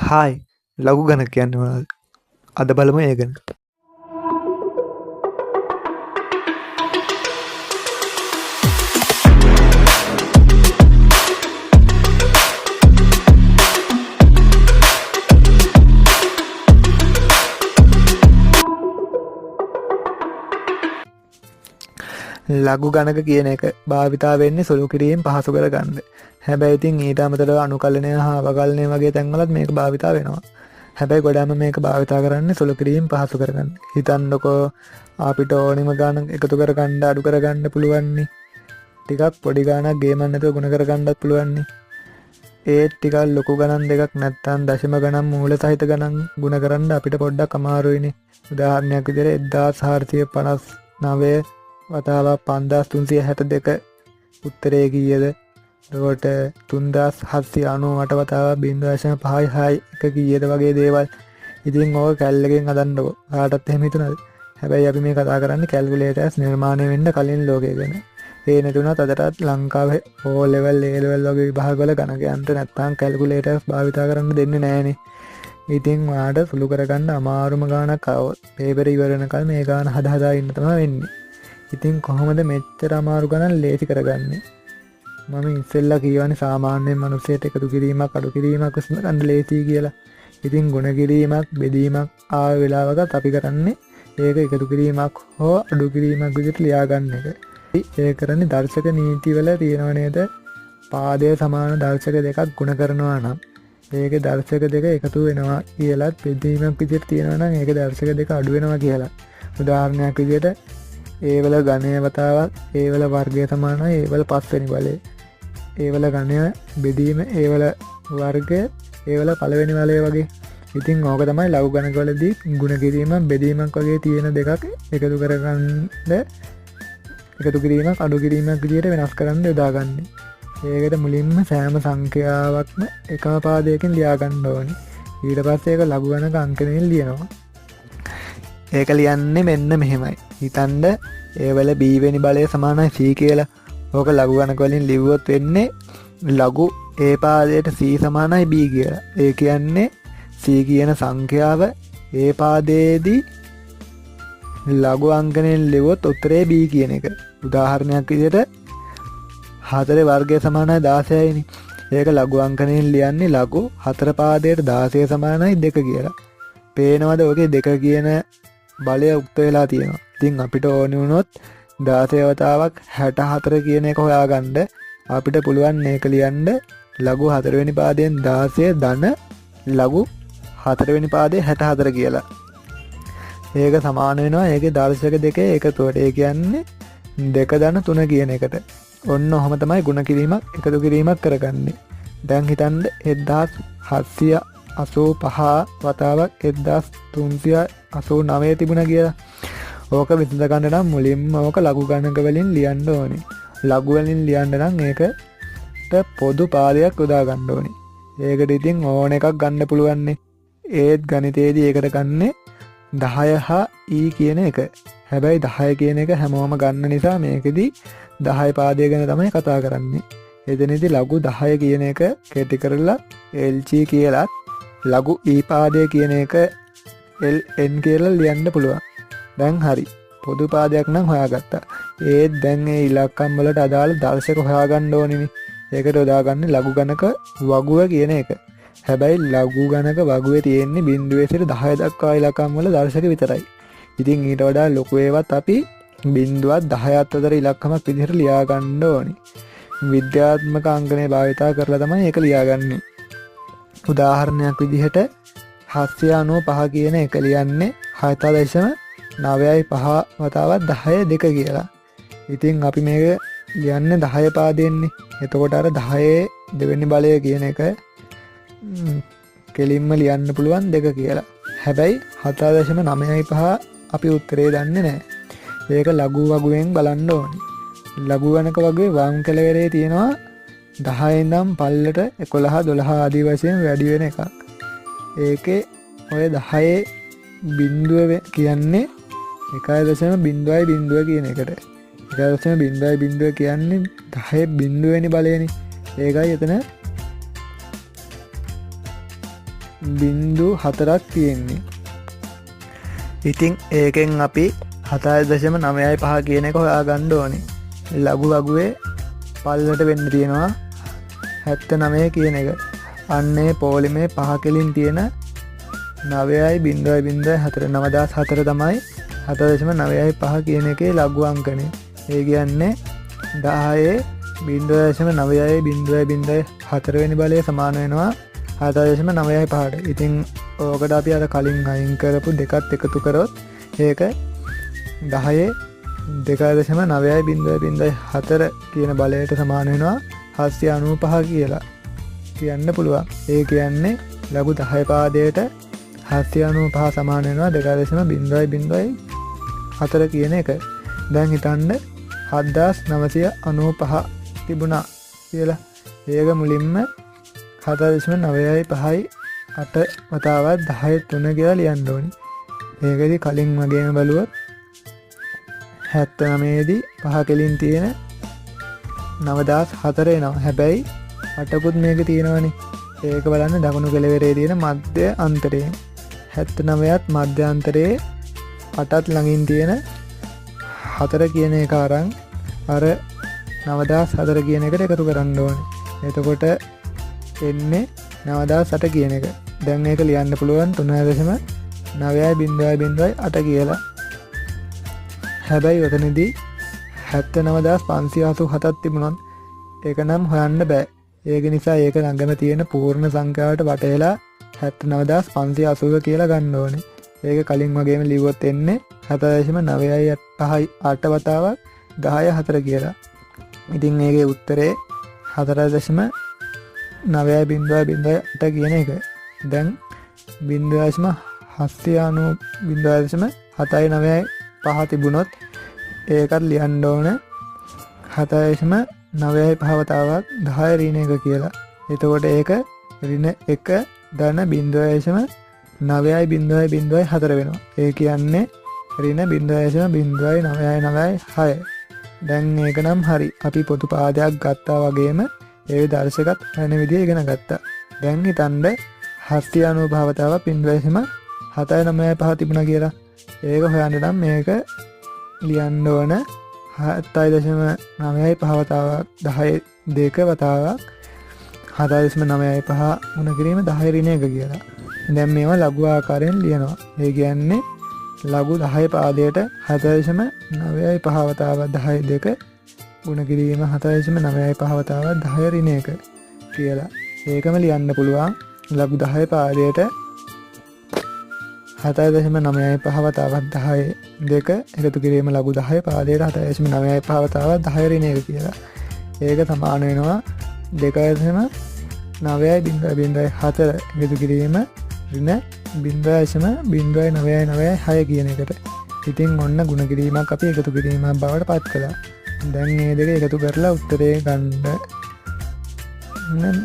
Hi ලඝු ගණක කියන්නේ මොනවද? අද බලමු ඒ ගැන. ලඝු ගණක කියන එක භාවිතා වෙන්නේ සුළු කිරීම පහසු කරගන්න. හැබැයි ඉතින් ඊට අමතරව අනුකලනය හා අවකලනය වගේ තැන්වලත් මේක භාවිතා වෙනවා. හැබැයි ගොඩාම මේක භාවිතා කරන්නේ සුළු කිරීම පහසු කරගන්න. හිතන්නකෝ අපිට ඕනිම ගානක් එකතු කරගන්න අඩු කරගන්න පුළුවන්නේ. ටිකක් පොඩි ගානක් ගේමක් නැතුව ගුණ කරගන්නත් පුළුවන්නේ. ඒත් ටිකක් ලොකු ගණන් දෙකක් නැත්තම් දශම ගණන් මූල සහිත ගණන් ගුණ කරන්න අපිට පොඩ්ඩක් අමාරුයිනේ. උදාහරණයක් විදිහට 1459 වතාවක් 5362 උත්තරේ කීයද? එතකොට 3798 වතාවක් 0.561 කීයද වගේ දේවල්. ඉතින් ඕක කැල්ලකින් හදන්නකො. කාටත් එහෙම හිතුණාද? හැබැයි අපි මේ කතා කරන්නේ කැල්කියුලේටර්ස් නිර්මාණය වෙන්න කලින් ලෝකේ ගැන. ඒ නැතුණත් අදටත් ලංකාවේ O level A level වගේ විභාගවල ගණකයන්ට නැත්තම් කැල්කියුලේටර්ස් භාවිතා කරන්න දෙන්නේ නැහනේ. ඉතින් ඔයාලට සුළු කරගන්න අමාරුම ගානක් આવොත් පේපර් ඉවර වෙනකල් මේ ගාන හදා ඉන්න තමයි වෙන්නේ. ඉතින් කොහොමද මෙච්චර අමාරු ගණන් ලේසි කරගන්නේ? මම ඉස්සෙල්ලා කියවනේ සාමාන්‍යයෙන් මිනිස්සෙට එකතු කිරීමක් අඩු කිරීමක් විසඳගන්න ලේසි කියලා. ඉතින් ගුණ කිරීමක් බෙදීමක් ආව වෙලාවකත් අපි කරන්නේ ඒක එකතු කිරීමක් හෝ අඩු කිරීමක් විදිහට ලියා ගන්න එක. ඒ කරන්නේ දර්ශක නීතිවල තියෙනව නේද? පාදයේ සමාන දර්ශක දෙකක් ගුණ කරනවා නම් ඒකේ දර්ශක දෙක එකතු වෙනවා කියලාත් බෙදීමක් විදිහට තියෙනවා නම් ඒකේ දර්ශක දෙක අඩු වෙනවා කියලා. උදාහරණයක් විදිහට ඒවල ගණය වතාවක් ඒවල වර්ගය සමානයි ඒවල 5 වෙනි බලය. ඒවල ගණය බෙදීම ඒවල වර්ගය ඒවල පළවෙනි බලය වගේ. ඉතින් ඕක තමයි ලඝු ගණකවලදී ගුණ කිරීමක් බෙදීමක් වගේ තියෙන දෙකක් එකතු කරගන්න එකතු කිරීමක් අඩු කිරීමක් විදිහට වෙනස් කරන්න යොදාගන්නේ. ඒකට මුලින්ම සෑම සංඛ්‍යාවක්ම එකම පාදයකින් ලියා ගන්න ඕනේ. ඊට පස්සේ ඒක ලඝු ගණක අංකණයෙන් ලියනවා. ඒක ලියන්නේ මෙන්න මෙහෙමයි. හිතන්න ඒවල B වෙනි බලය සමානයි C කියලා. ඕක ලඝු ගණක වලින් ලිව්වොත් වෙන්නේ ලඝු A පාදයට C සමානයි B කියලා. ඒ කියන්නේ C කියන සංඛ්‍යාව A පාදයේදී ලඝු අංකණයෙන් ලිව්වොත් උත්තරේ B කියන එක. උදාහරණයක් විදිහට 4 වර්ගය සමානයි 16යි නේ. ඒක ලඝු අංකණයෙන් ලියන්නේ ලඝු 4 පාදයට 16 සමානයි 2 කියලා. පේනවද ඔකේ 2 කියන බලය උක්ත වෙලා තියෙනවා. ඉතින් අපිට ඕනි වුණොත් 16 වතාවක් 64 කියන එක හොයාගන්න අපිට පුළුවන් මේක ලියන්න ලඝු 4 වෙනි පාදයෙන් 16 ධන ලඝු 4 වෙනි පාදයේ 64 කියලා. ඒක සමාන වෙනවා ඒකේ දර්ශක දෙකේ එකතුවට. ඒ කියන්නේ 2 ධන 3 කියන එකට. ඔන්න ඔහම තමයි ගුණ කිරීමක් එකතු කිරීමක් කරගන්නේ. දැන් හිතන්න 1785 වතාවක් 1389 තිබුණා කියලා. ඕක විසඳ ගන්න නම් මුලින්ම ඕක ලඝු ගණක වලින් ලියන්න ඕනේ. ලඝු වලින් ලියන්න නම් ඒකට පොදු පාදයක් යොදා ගන්න ඕනේ. ඒකට ඉතින් ඕන එකක් ගන්න පුළුවන්නේ. ඒත් ගණිතයේදී ඒකට ගන්නේ 10 හා E කියන එක. හැබැයි 10 කියන එක හැමෝම ගන්න නිසා මේකෙදි 10 පාදය ගැන තමයි කතා කරන්නේ. එතනදී ලඝු 10 කියන එක කැටි කරලා LG කියලාත් ලඝු E පාදය කියන එක LN කියලා ලියන්න පුළුවන්. දැන් හරි. පොදු පාදයක් නම් හොයාගත්තා. ඒත් දැන් ඒ ඉලක්කම් වලට අදාළ දර්ශක හොයාගන්න ඕනිනේ. ඒකට යොදාගන්නේ ලඝු ගණක වගුව කියන එක. හැබැයි ලඝු ගණක වගුවේ තියෙන්නේ බිංදුවේ සිට 10 දක්වා ඉලක්කම් වල දර්ශක විතරයි. ඉතින් ඊට වඩා ලොකු ඒවත් අපි බිංදුවත් 10ත් අතර ඉලක්කමක් විදිහට ලියා ගන්න ඕනේ. විද්‍යාත්මක අංකණය භාවිතා කරලා තමයි ඒක ලියාගන්නේ. උදාහරණයක් විදිහට 795 කියන එක ලියන්නේ 7.9.5 වතාවක් 10 2 කියලා. ඉතින් අපි මේක ලියන්නේ 10 පාදයෙන්නේ. එතකොට අර 10 දෙවෙනි බලය කියන එක කෙලින්ම ලියන්න පුළුවන් 2 කියලා. හැබැයි 7.9.5 අපි උත්තරේ දන්නේ නැහැ. ඒක ලඝු වගුවෙන් බලන්න ඕනේ. ලඝු ගණක වගේ වම් කෙළවරේ තියෙනවා 10 ඉඳන් පල්ලට 11 12 ආදී වශයෙන් වැඩි වෙන එකක්. ඒකේ ඔය 10 බිංදුව කියන්නේ 1.0 කියන එකට. 1.0 කියන්නේ 10 බිංදුව වෙනි බලයනේ. ඒකයි එතන 0.4ක් තියෙන්නේ. ඉතින් ඒකෙන් අපි 7.95 කියන එක හොයා ගන්න ඕනේ. ලඝු වගුවේ පල්ලට වෙන්න තියෙනවා 79 කියන එක. අන්නේ පොලිමේ පහ කෙලින් තියෙන 9.0.4 9004 තමයි 7.95 කියන එකේ ලඝු අංකනේ. ඒ කියන්නේ 10.0.9.0.4 වෙනි බලය සමාන වෙනවා 7.95ට. ඉතින් ඕකට අපි අර කලින් අයින් කරපු දෙකත් එකතු කරොත් ඒක 10.2.9.04 කියන බලයට සමාන වෙනවා 795 කියලා කියන්න පුළුවන්. ඒ කියන්නේ ලඝු 10 පාදයට 795 සමාන වෙනවා 2.0.04 කියන එක. දැන් හිතන්න 7995 තිබුණා කියලා. ඒක මුලින්ම 7.9.5යි 8 වතාවක් 10.3 කියලා ලියන්න ඕනි. ඒකදී කලින් වගේම බලුවොත් 79 දී පහ කෙලින් තියෙන 9004 එනවා. හැබැයි 8කුත් මේක තියෙනවනේ. ඒක බලන්න දකුණු කෙළවරේ තියෙන මධ්‍ය අන්තරයෙන් 79ත් මධ්‍ය අන්තරයේ 8ත් ළඟින් තියෙන 4 කියන එක අරන් අර 9004 කියන එකට එකතු කරන්න ඕනේ. එතකොට එන්නේ 9008 කියන එක. දැන් මේක ලියන්න පුළුවන් 3.9.0.8 කියලා. හැබැයි ඔතනදී 79587ක් තිබුණොත් ඒක නම් හොයන්න බෑ. ඒක නිසා ඒක ළඟම තියෙන පූර්ණ සංඛ්‍යාවට වටේලා 79580 කියලා ගන්න ඕනේ. ඒක කලින් වගේම ලිව්වොත් එන්නේ 7.9.8 වතාවක් 10.4 කියලා. ඉතින් මේකේ උත්තරේ 4.9.0.8 කියන එක. දැන් 0.790.795 තිබුණොත් ඒකත් ලියන්න ඕන 7.9.5 වතාවක් 10 ඍණ 1 කියලා. එතකොට ඒක ඍණ 1 ධන 0.9.0.4 වෙනවා. ඒ කියන්නේ ඍණ 0.0996. දැන් මේක නම් හරි. අපි පොදු පාදයක් ගත්තා වගේම ඒ දර්ශකත් වෙන විදිහ ඉගෙන ගත්තා. දැන් හිතන්න 795 වතාවක් 0.795 තිබුණා කියලා. ඒක හොයන්න නම් මේක ලියන්න ඕන 7.9.5 වතාවක් 10 වතාවක් 7.9.5 ගුණ කිරීම 10 ඍණ 1 කියලා. දැන් මේවා ලඝු ආකාරයෙන් ලියනවා. ඒ කියන්නේ ලඝු 10 පාදයට 7.9.5 වතාවක් 10 ගුණ කිරීම 7.9.5 වතාවක් 10 ඍණ 1 කියලා. ඒකම ලියන්න පුළුවන් ලඝු 10 පාදයට 7.9.5 වතාවක් 10 එකතු කිරීම ලඝු 10 පාදයට 7.9.5 වතාවක් 10 ඍණ 1 කියලා. ඒක සමාන වෙනවා 2.9.0.4 එකතු කිරීම ඍණ 0.0996 කියන එකට. ඉතින් ඔන්න ගුණ කිරීමක් අපි එකතු කිරීමක් බවට පත් කළා. දැන් මේ දෙක එකතු කරලා උත්තරේ ගන්න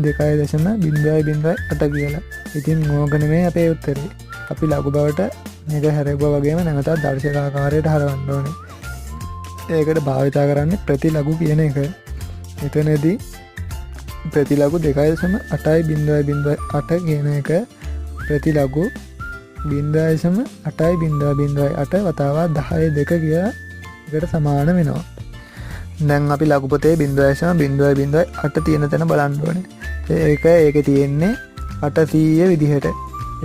2.0.08 කියලා. ඉතින් ඕක නෙමෙයි අපේ උත්තරේ. අපි ලඝු බවට මේක හැරෙවුවා වගේම නැවතත් දර්ශකාකාරයට හරවන්න ඕනේ. ඒකට භාවිතා කරන්නේ ප්‍රතිලඝු කියන එක. එතනදී ප්‍රතිලඝු 2.8.0.8 කියන එක ප්‍රතිලඝු 0.8.0.8 වතාවක් 10 කියලා එකට සමාන වෙනවා. දැන් අපි ලඝු පොතේ 0.0.8 තියෙන තැන බලන්න ඕනේ. ඒක තියෙන්නේ 800 විදිහට.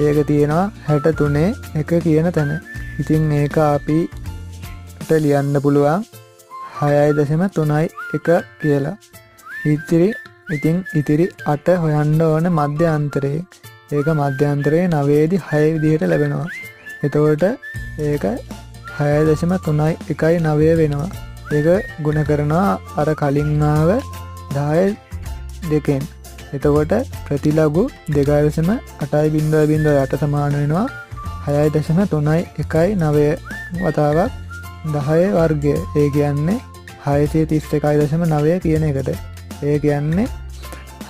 ඒක තියෙනවා 63 1 කියන තැන. ඉතින් මේක අපිට ලියන්න පුළුවන් 6.31 කියලා. ඉතිරි 8 හොයන්න ඕන මධ්‍ය අන්තරයේ. ඒක මධ්‍ය අන්තරයේ 9 දී 6 විදිහට ලැබෙනවා. එතකොට ඒක 6.319 වෙනවා. ඒක ගුණ කරනවා අර කලින් ආව 10 දෙකෙන්. එතකොට ප්‍රතිලඝු 2.8.0.8 සමාන වෙනවා 6.319 වතාවක් 10 වර්ගය. ඒ කියන්නේ 631.9 කියන එකට. ඒ කියන්නේ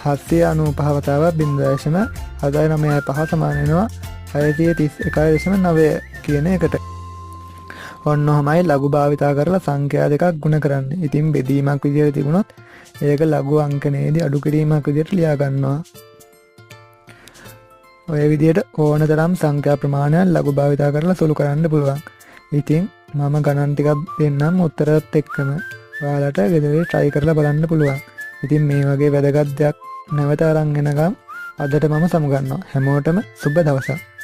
795 වතාවක් 0.795 සමාන වෙනවා 631.9 කියන එකට. ඔන්න ඔහමයි ලඝු භාවිතා කරලා සංඛ්‍යා දෙකක් ගුණ කරන්න. ඉතින් බෙදීමක් විදිහට තිබුණොත් ඒක ලඝු අංකනයේදී අඩු කිරීමක් විදිහට ලියා ගන්නවා. ඔය විදියට ඕන තරම් සංඛ්‍යා ප්‍රමාණයක් ලඝු භාවිතා කරලා සුළු කරන්න පුළුවන්. ඉතින් මම ගණන් ටිකක් දෙන්නම් උත්තරත් එක්කම ඔයාලට ගෙදරේ try කරලා බලන්න පුළුවන්. ඉතින් මේ වගේ වැදගත් දෙයක් නැවත අරන් එනකම් අදට මම සමුගන්නවා. හැමෝටම සුබ දවසක්.